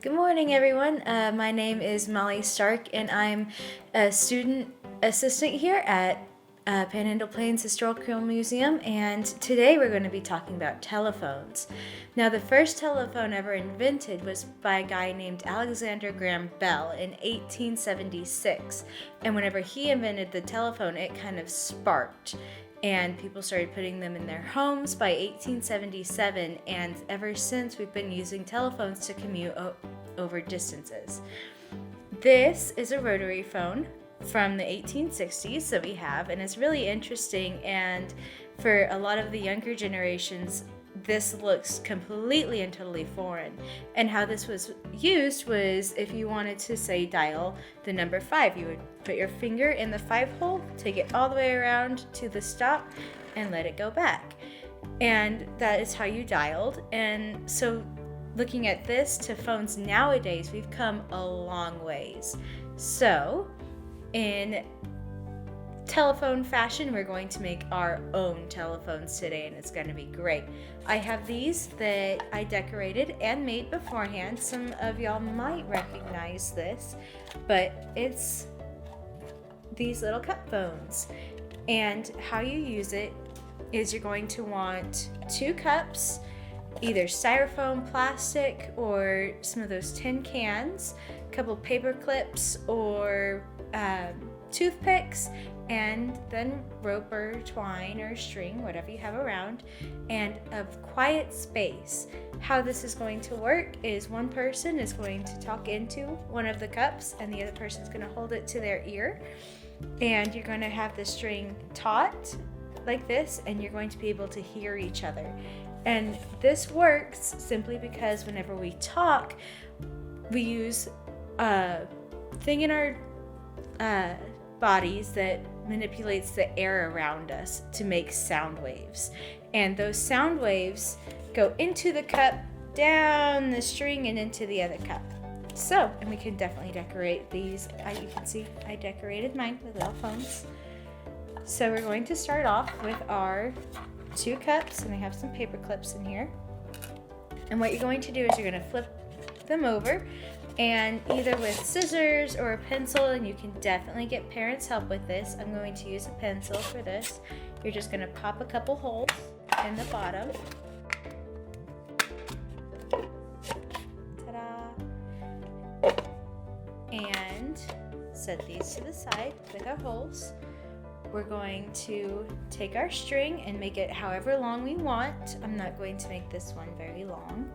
Good morning, everyone. My name is Molly Stark, and I'm a student assistant here at Panhandle-Plains Historical Museum, and today we're going to be talking about telephones. Now, the first telephone ever invented was by a guy named Alexander Graham Bell in 1876, and whenever he invented the telephone, it kind of sparked. And people started putting them in their homes by 1877, and ever since we've been using telephones to commute over distances. This is a rotary phone from the 1860s that we have, and it's really interesting, and for a lot of the younger generations, this looks completely and totally foreign. And how this was used was if you wanted to, say, dial the number 5, you would put your finger in the 5 hole, take it all the way around to the stop, and let it go back. And that is how you dialed. And so looking at this to phones nowadays, we've come a long ways. So in telephone fashion, we're going to make our own telephones today, and it's going to be great. I have these that I decorated and made beforehand. Some of y'all might recognize this, but it's these little cup phones. And how you use it is you're going to want 2 cups, either styrofoam, plastic, or some of those tin cans, a couple Paperclips or Toothpicks, and then rope or twine or string, whatever you have around, and a quiet space. How this is going to work is one person is going to talk into one of the cups and the other person is going to hold it to their ear, and you're going to have the string taut like this, and you're going to be able to hear each other. And this works simply because whenever we talk, we use a thing in our bodies that manipulates the air around us to make sound waves. And those sound waves go into the cup, down the string, and into the other cup. So, and we can definitely decorate these. You can see I decorated mine with little phones. So we're going to start off with our 2 cups, and I have some paper clips in here. And what you're going to do is you're going to flip them over, and either with scissors or a pencil, and you can definitely get parents' help with this. I'm going to use a pencil for this. You're just going to pop a couple holes in the bottom. Ta-da! And set these to the side with our holes. We're going to take our string and make it however long we want. I'm not going to make this one very long.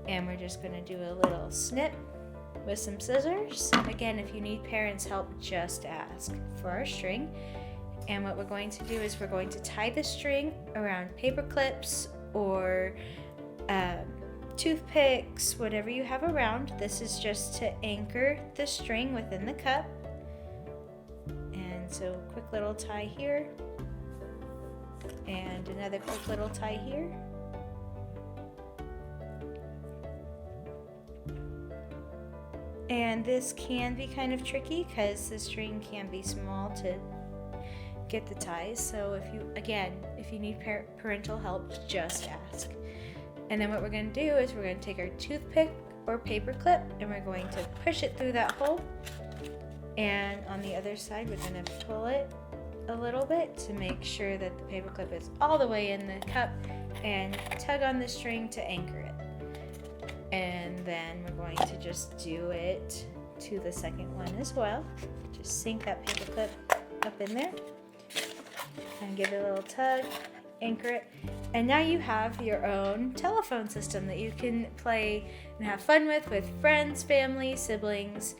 And we're just going to do a little snip with some scissors. Again, if you need parents' help, just ask for our string. And what we're going to do is we're going to tie the string around paper clips or toothpicks, whatever you have around. This is just to anchor the string within the cup. And so quick little tie here, and another quick little tie here. And this can be kind of tricky because the string can be small to get the ties. So if you need parental help, just ask. And then what we're going to do is we're going to take our toothpick or paper clip, and we're going to push it through that hole. And on the other side, we're going to pull it a little bit to make sure that the paper clip is all the way in the cup, and tug on the string to anchor it. And then we're going to just do it to the second one as well. Just sink that paper clip up in there and give it a little tug, anchor it. And now you have your own telephone system that you can play and have fun with friends, family, siblings.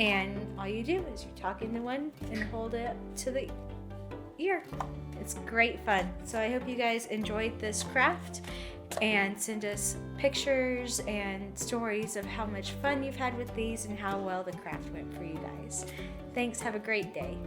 And all you do is you talk into one and hold it to the ear. It's great fun. So I hope you guys enjoyed this craft, and send us pictures and stories of how much fun you've had with these and how well the craft went for you guys. Thanks. Have a great day.